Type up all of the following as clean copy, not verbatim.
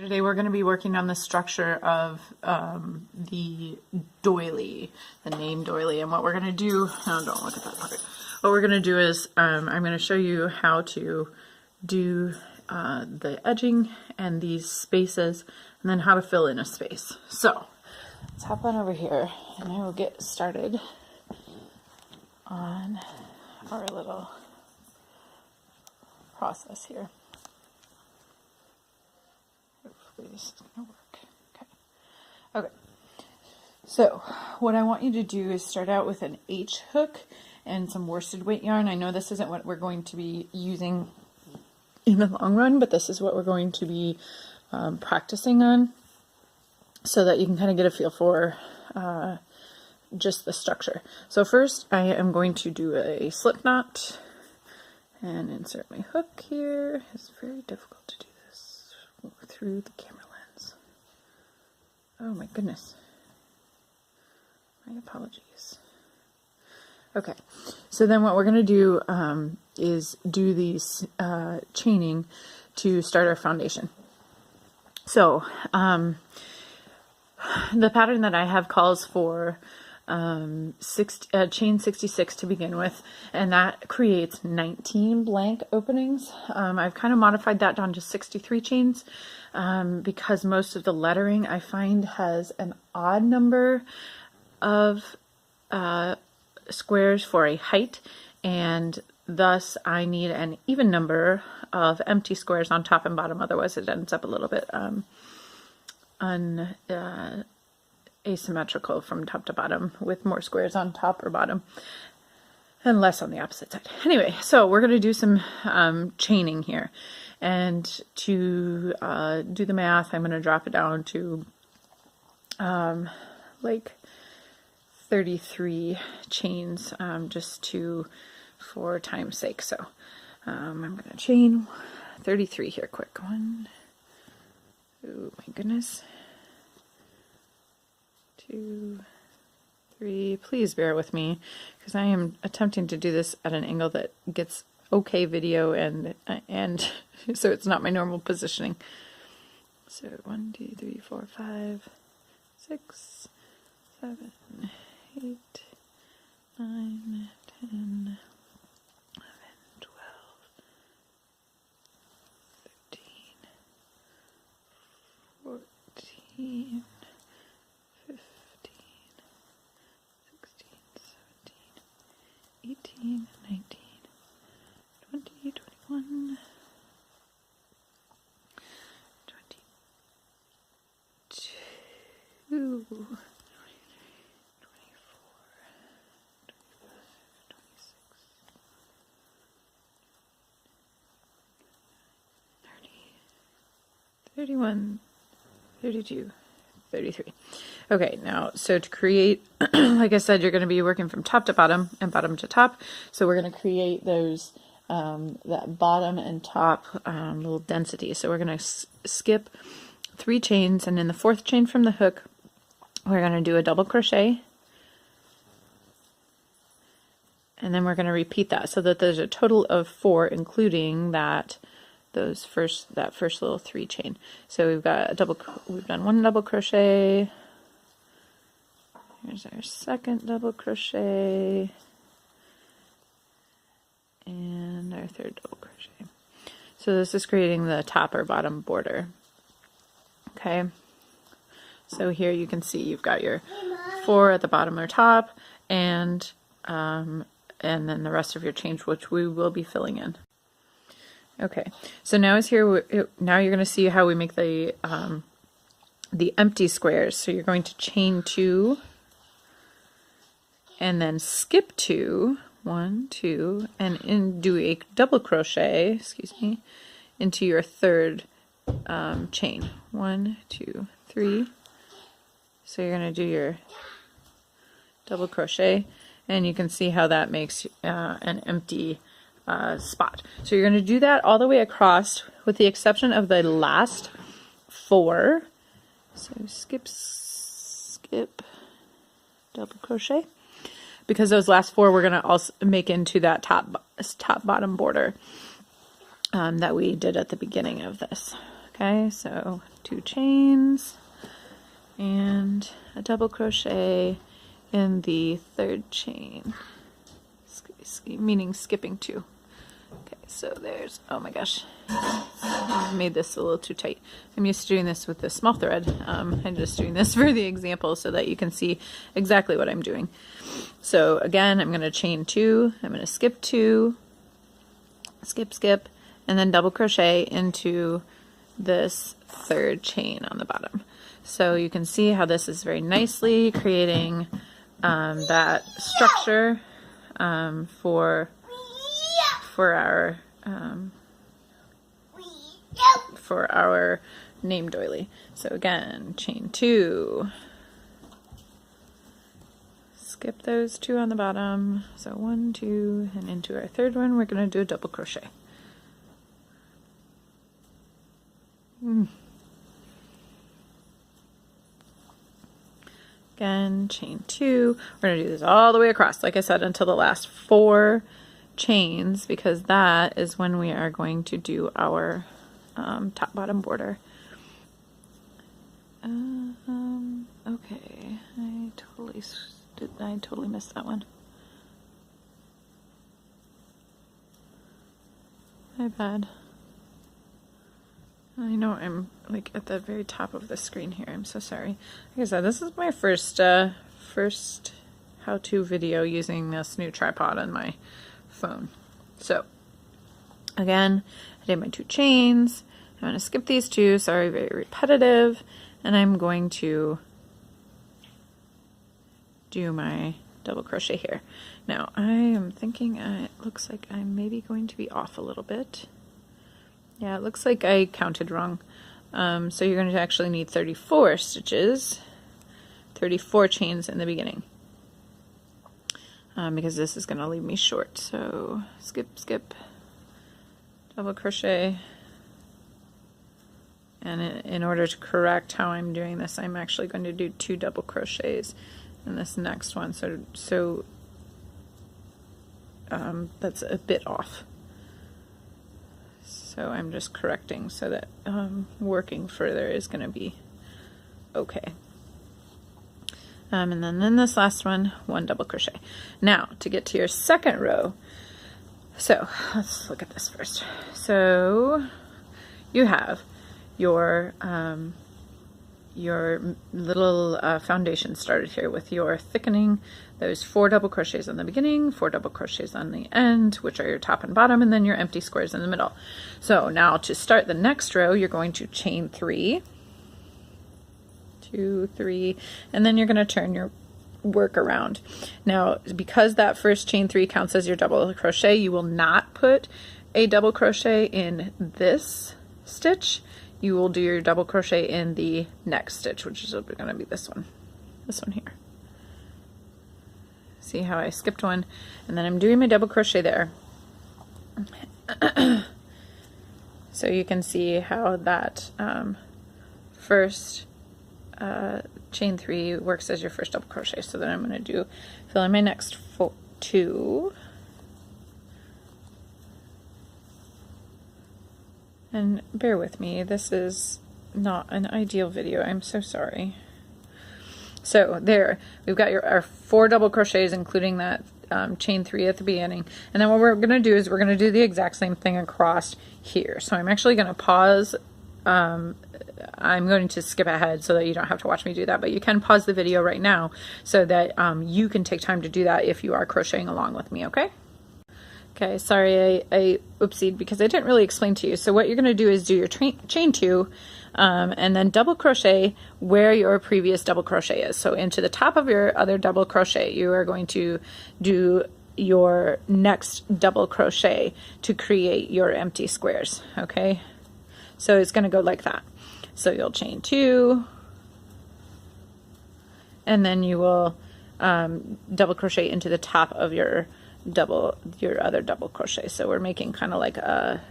Today we're going to be working on the structure of the doily, the name doily, and what we're going to do, oh, don't look at that part. What we're going to do is I'm going to show you how to do the edging and these spaces, and then how to fill in a space. So let's hop on over here and I will get started on our little process here. Hopefully this is going to work. Okay. So what I want you to do is start out with an H hook and some worsted weight yarn. I know this isn't what we're going to be using in the long run, but this is what we're going to be practicing on, so that you can kind of get a feel for just the structure. So first I am going to do a slip knot and insert my hook here. It's very difficult to do this through the camera lens. Oh my goodness. My apologies. Okay, so then what we're going to do is do these chaining to start our foundation. So the pattern that I have calls for chain 66 to begin with, and that creates 19 blank openings. I've kind of modified that down to 63 chains because most of the lettering I find has an odd number of squares for a height, and thus I need an even number of empty squares on top and bottom, otherwise it ends up a little bit asymmetrical from top to bottom, with more squares on top or bottom and less on the opposite side. Anyway, so we're going to do some chaining here, and to do the math I'm going to drop it down to like 33 chains, just for time's sake. So I'm going to chain 33 here quick. One, oh my goodness, 2, 3. Please bear with me because I am attempting to do this at an angle that gets okay video, and so it's not my normal positioning. So 1, 2, 3, 4, 5, 6, 7, 8, 9, 10, 11, 12, 13, 14, 15, 16, 17, 18, 19, 20, 21, 22, 31, 32, 33. Okay, now, so to create, like I said, you're going to be working from top to bottom and bottom to top. So we're going to create those, that bottom and top little density. So we're going to skip 3 chains, and in the 4th chain from the hook, we're going to do a double crochet. And then we're going to repeat that so that there's a total of 4, including that first little 3 chain. So we've got we've done 1 double crochet. Here's our 2nd double crochet and our 3rd double crochet. So this is creating the top or bottom border. Okay. So here you can see you've got your 4 at the bottom or top, and then the rest of your chains, which we will be filling in. Okay, so now now you're going to see how we make the empty squares. So you're going to chain 2 and then skip 2, 1, 2, and do a double crochet, into your 3rd chain. 1, 2, 3. So you're going to do your double crochet, and you can see how that makes an empty spot. So you're going to do that all the way across, with the exception of the last 4. So skip, double crochet, because those last 4 we're going to also make into that top bottom border that we did at the beginning of this. Okay, so 2 chains and a double crochet in the 3rd chain, meaning skipping 2. Okay, so there's, oh my gosh, I made this a little too tight. I'm used to doing this with the small thread. I'm just doing this for the example so that you can see exactly what I'm doing. So again, I'm going to chain 2, I'm going to skip 2, skip, skip, and then double crochet into this 3rd chain on the bottom. So you can see how this is very nicely creating that structure for our name doily. So again, chain 2, skip those 2 on the bottom. So 1, 2, and into our 3rd one, we're going to do a double crochet. Again, chain 2. We're going to do this all the way across, like I said, until the last 4 chains, because that is when we are going to do our top bottom border. Okay, I totally missed that one. My bad. I know I'm like at the very top of the screen here. I'm so sorry. Like I said, this is my first how-to video using this new tripod on my phone. So again, I did my 2 chains. I'm going to skip these 2. Sorry, very repetitive. And I'm going to do my double crochet here. Now I am thinking it looks like I'm maybe going to be off a little bit. Yeah, it looks like I counted wrong. So you're going to actually need 34 stitches, 34 chains in the beginning, because this is going to leave me short. So skip, skip, double crochet. And in order to correct how I'm doing this, I'm actually going to do 2 double crochets in this next one. So that's a bit off. So I'm just correcting so that working further is going to be okay. And then in this last one, 1 double crochet. Now to get to your 2nd row, so let's look at this first. So you have your little foundation started here with your thickening. Those 4 double crochets in the beginning, 4 double crochets on the end, which are your top and bottom, and then your empty squares in the middle. So now to start the next row, you're going to chain 3, 2, 3, and then you're going to turn your work around. Now, because that first chain 3 counts as your double crochet, you will not put a double crochet in this stitch. You will do your double crochet in the next stitch, which is going to be this one here. See how I skipped one, and then I'm doing my double crochet there. So you can see how that first chain 3 works as your first double crochet. So then I'm going to fill in my next 2. And bear with me, this is not an ideal video. I'm so sorry. So there, we've got our 4 double crochets, including that chain 3 at the beginning. And then what we're going to do is we're going to do the exact same thing across here. So I'm actually going to pause. I'm going to skip ahead so that you don't have to watch me do that, but you can pause the video right now so that you can take time to do that if you are crocheting along with me, okay? Okay, sorry, I oopsied because I didn't really explain to you. So what you're going to do is do your chain 2 and then double crochet where your previous double crochet is. So into the top of your other double crochet, you are going to do your next double crochet to create your empty squares, okay? So it's going to go like that. So you'll chain 2, and then you will double crochet into the top of your other double crochet. So we're making kind of like a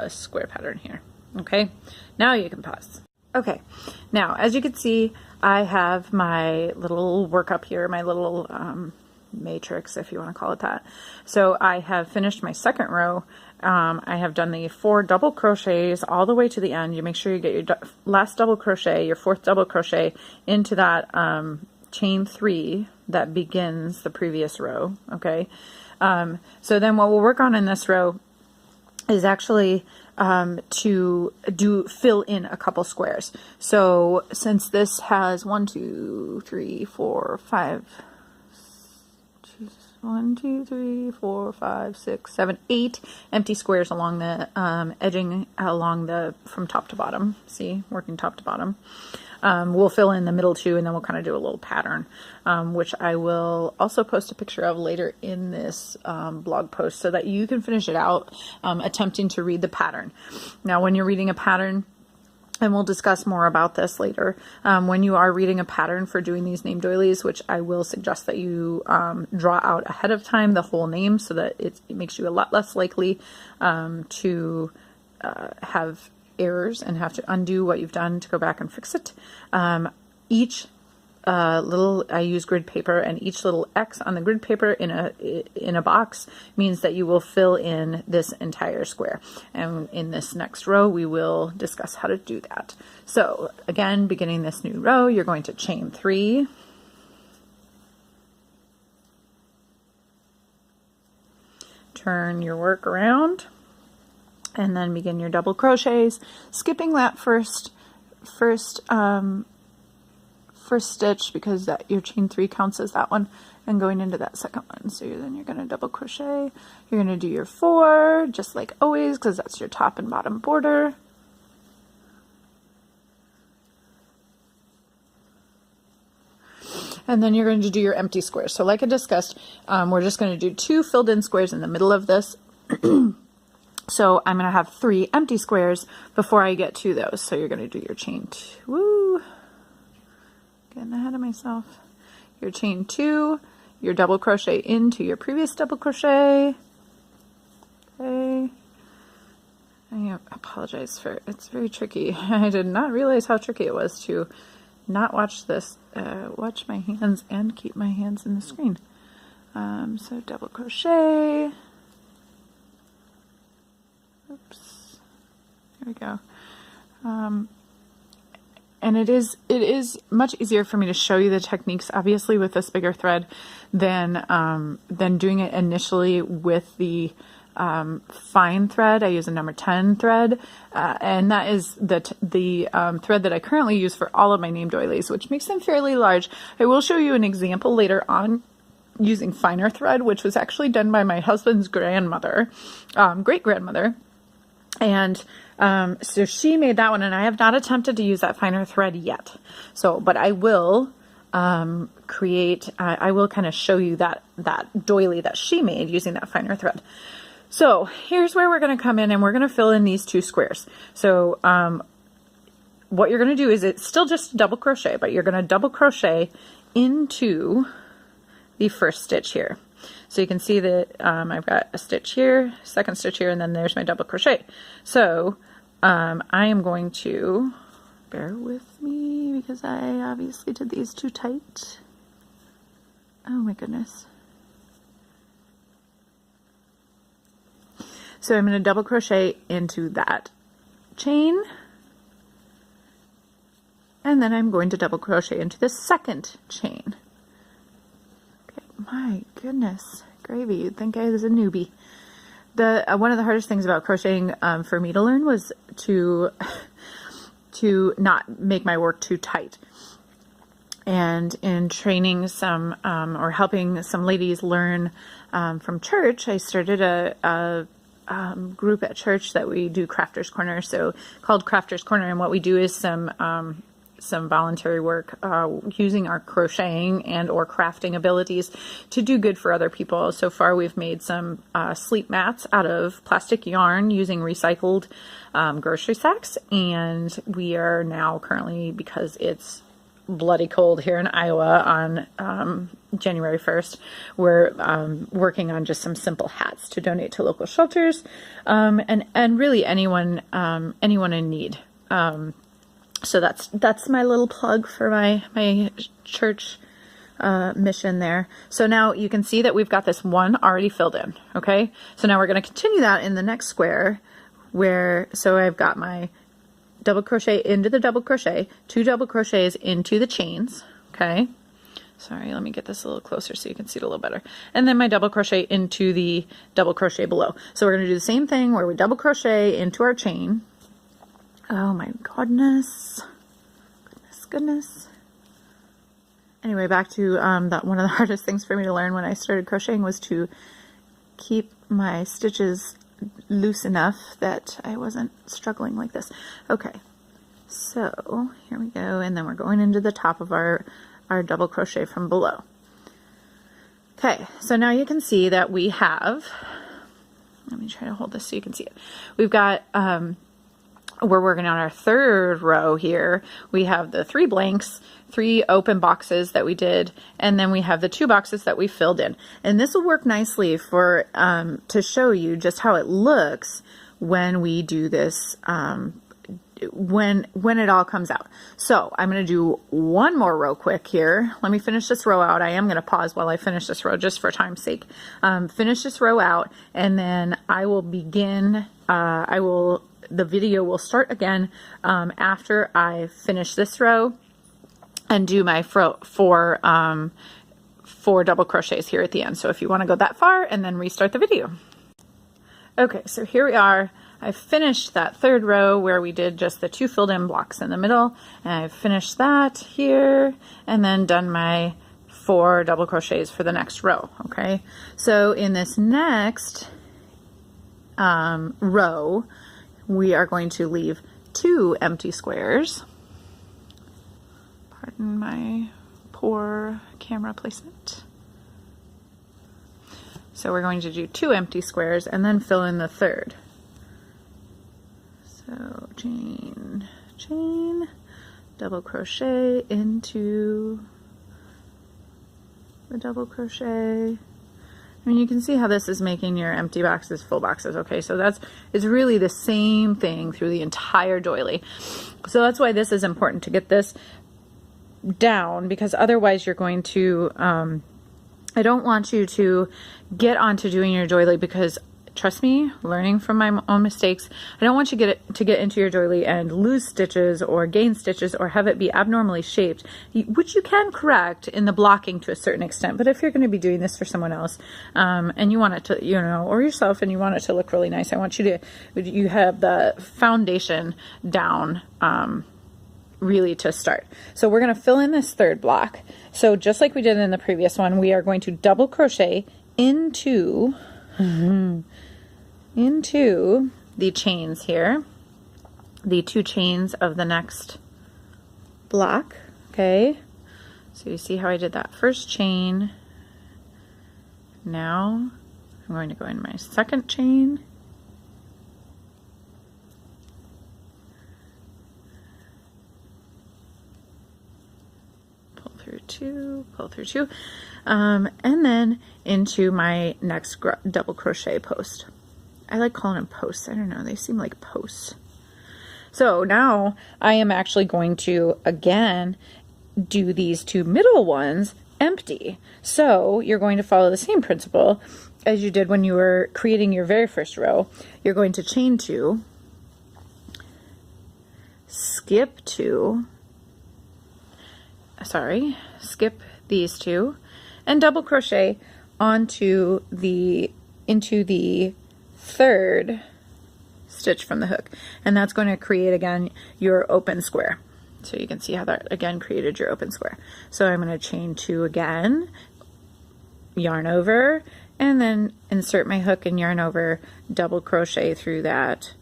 square pattern here. Okay, now you can pause. Okay, now as you can see, I have my little work up here, my little matrix, if you want to call it that. So I have finished my 2nd row I have done the 4 double crochets all the way to the end. You make sure you get your last double crochet, your 4th double crochet into that chain 3 that begins the previous row. Okay, so then what we'll work on in this row is actually to fill in a couple squares. So since this has 1, 2, 3, 4, 5, 1, 2, 3, 4, 5, 6, 7, 8 empty squares along the edging along the from top to bottom. See, working top to bottom. We'll fill in the middle 2, and then we'll kind of do a little pattern, which I will also post a picture of later in this blog post so that you can finish it out attempting to read the pattern. Now, when you're reading a pattern, and we'll discuss more about this later, when you are reading a pattern for doing these name doilies, which I will suggest that you draw out ahead of time the whole name so that it makes you a lot less likely to have errors and have to undo what you've done to go back and fix it. Each I use grid paper, and each little X on the grid paper in a box means that you will fill in this entire square. And in this next row, we will discuss how to do that. So again, beginning this new row, you're going to chain 3, turn your work around, and then begin your double crochets, skipping that first stitch because that your chain 3 counts as that one, and going into that second one. So then you're going to double crochet. You're going to do your 4 just like always because that's your top and bottom border. And then you're going to do your empty squares. So like I discussed, we're just going to do 2 filled in squares in the middle of this. So I'm going to have 3 empty squares before I get to those. So you're going to do your chain 2. Woo! Getting ahead of myself. Your chain 2, your double crochet into your previous double crochet. Okay. I apologize for it's very tricky. I did not realize how tricky it was to not watch this, watch my hands and keep my hands in the screen. So double crochet. Oops. There we go. And it is much easier for me to show you the techniques, obviously, with this bigger thread than doing it initially with the fine thread. I use a number 10 thread, and that is the thread that I currently use for all of my name doilies, which makes them fairly large. I will show you an example later on using finer thread, which was actually done by my husband's grandmother, great-grandmother. And so she made that one, and I have not attempted to use that finer thread yet. So, but I will I will kind of show you that doily that she made using that finer thread. So here's where we're going to come in, and we're going to fill in these 2 squares. So what you're going to do is it's still just a double crochet, but you're going to double crochet into the first stitch here. So you can see that I've got a stitch here, second stitch here, and then there's my double crochet. So I am going to, bear with me because I obviously did these too tight. Oh my goodness. So I'm going to double crochet into that chain, and then I'm going to double crochet into the second chain. My goodness, gravy, you'd think I was a newbie. One of the hardest things about crocheting for me to learn was to not make my work too tight. And in training some, or helping some ladies learn from church, I started a group at church that we do Crafters Corner, so called Crafters Corner. And what we do is some voluntary work using our crocheting and or crafting abilities to do good for other people. So far we've made some sleep mats out of plastic yarn using recycled grocery sacks, and we are now currently, because it's bloody cold here in Iowa on January 1st, we're working on just some simple hats to donate to local shelters and really anyone in need. So that's my little plug for my church mission there. So now you can see that we've got this one already filled in. Okay, so now we're going to continue that in the next square so I've got my double crochet into the double crochet, 2 double crochets into the chains. Okay, sorry, let me get this a little closer so you can see it a little better. And then my double crochet into the double crochet below. So we're going to do the same thing where we double crochet into our chain. Oh my goodness. Goodness. Anyway, back to that one of the hardest things for me to learn when I started crocheting was to keep my stitches loose enough that I wasn't struggling like this. Okay, so here we go, and then we're going into the top of our double crochet from below. Okay, so now you can see that we have, let me try to hold this so you can see it. We've got, we're working on our 3rd row here. We have the 3 blanks, 3 open boxes that we did, and then we have the 2 boxes that we filled in. And this will work nicely for to show you just how it looks when we do this, when it all comes out. So I'm going to do one more row quick here. Let me finish this row out. I am going to pause while I finish this row just for time's sake. Finish this row out, and then I will begin, the video will start again after I finish this row and do my 4 double crochets here at the end. So if you want to go that far, and then restart the video. Okay, so here we are. I finished that 3rd row where we did just the 2 filled in blocks in the middle, and I've finished that here and then done my 4 double crochets for the next row. Okay, so in this next row, we are going to leave 2 empty squares. Pardon my poor camera placement. So we're going to do 2 empty squares and then fill in the 3rd. So chain, chain, double crochet into the double crochet. I mean, you can see how this is making your empty boxes full boxes. Okay, so it's really the same thing through the entire doily. So that's why this is important to get this down, because otherwise you're going to, I don't want you to get onto doing your doily, because trust me, learning from my own mistakes, I don't want you to get into your doily and lose stitches or gain stitches or have it be abnormally shaped, which you can correct in the blocking to a certain extent. But if you're going to be doing this for someone else, and you want it to, you know, or yourself, and you want it to look really nice, I want you have the foundation down, really to start. So we're going to fill in this 3rd block. So just like we did in the previous one, we are going to double crochet into the chains here, the 2 chains of the next block. Okay, so you see how I did that first chain. Now I'm going to go in my 2nd chain, pull through 2, pull through 2, and then into my next double crochet post. I like calling them posts. I don't know, they seem like posts. So now I am actually going to again do these 2 middle ones empty. So you're going to follow the same principle as you did when you were creating your very first row. You're going to chain 2, skip 2, sorry, skip these 2, and double crochet into the 3rd stitch from the hook, and that's going to create again your open square. So you can see how that again created your open square. So I'm going to chain 2 again, yarn over, and then insert my hook and yarn over, double crochet through that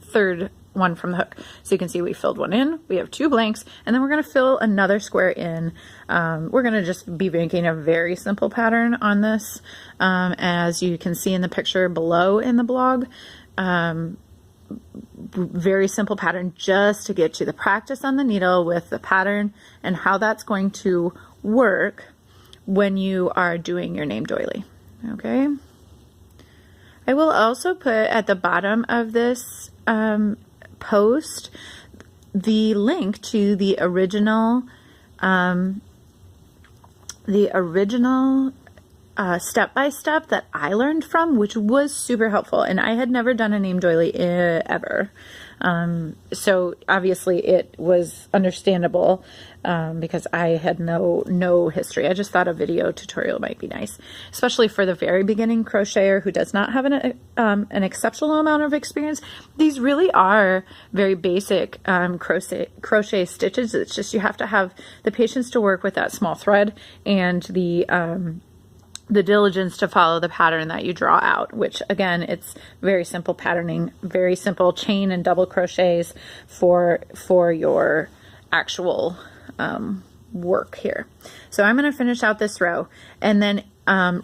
third one from the hook. So you can see we filled one in, we have 2 blanks, and then we're going to fill another square in. We're going to just be making a very simple pattern on this, as you can see in the picture below in the blog. Very simple pattern just to get you the practice on the needle with the pattern and how that's going to work when you are doing your name doily. Okay, I will also put at the bottom of this post the link to the original step-by-step that I learned from, which was super helpful. And I had never done a name doily ever. So obviously it was understandable, because I had no history. I just thought a video tutorial might be nice, especially for the very beginning crocheter who does not have an exceptional amount of experience. These really are very basic, crochet stitches. It's just, you have to have the patience to work with that small thread and the diligence to follow the pattern that you draw out, which again, it's very simple patterning, very simple chain and double crochets for your actual work here. So I'm going to finish out this row and then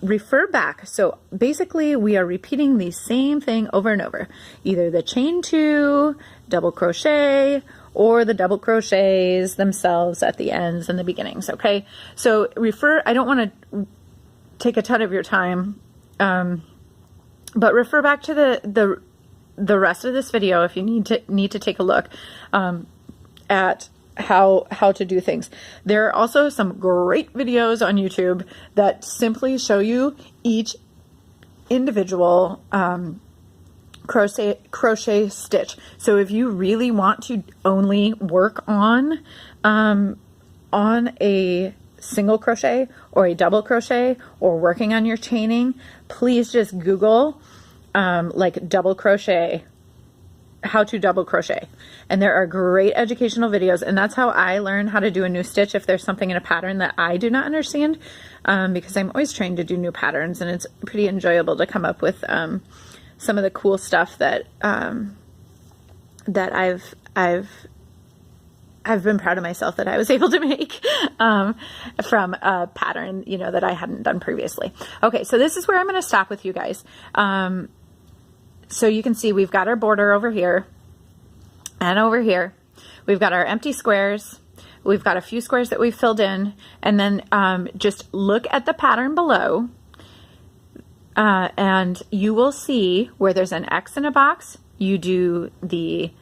refer back. So basically we are repeating the same thing over and over, either the chain 2, double crochet, or the double crochets themselves at the ends and the beginnings. Okay, so I don't want to take a ton of your time, but refer back to the rest of this video if you need to take a look at how to do things. There are also some great videos on YouTube that simply show you each individual crochet stitch. So if you really want to only work on a single crochet or a double crochet or working on your chaining, please just Google like double crochet, how to double crochet, and there are great educational videos. And that's how I learn how to do a new stitch if there's something in a pattern that I do not understand, because I'm always trying to do new patterns, and it's pretty enjoyable to come up with some of the cool stuff that that I've been proud of myself that I was able to make from a pattern, that I hadn't done previously. Okay, so this is where I'm going to stop with you guys. So you can see we've got our border over here and over here. We've got our empty squares. We've got a few squares that we've filled in, and then just look at the pattern below, and you will see where there's an X in a box. You do the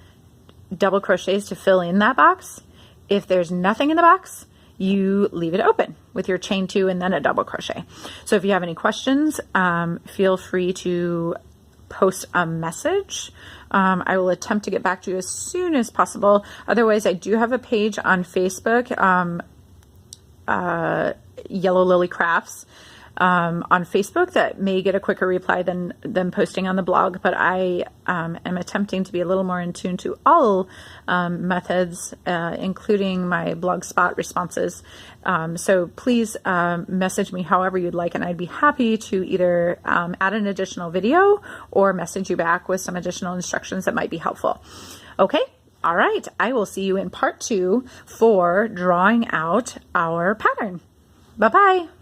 double crochets to fill in that box. If there's nothing in the box, you leave it open with your chain 2 and then a double crochet. So if you have any questions, feel free to post a message. I will attempt to get back to you as soon as possible. Otherwise, I do have a page on Facebook, Yellow Lily Crafts, on Facebook, that may get a quicker reply than posting on the blog, but I am attempting to be a little more in tune to all methods, including my Blogspot responses. So please message me however you'd like, and I'd be happy to either add an additional video or message you back with some additional instructions that might be helpful. Okay, all right, I will see you in part 2 for drawing out our pattern. Bye-bye.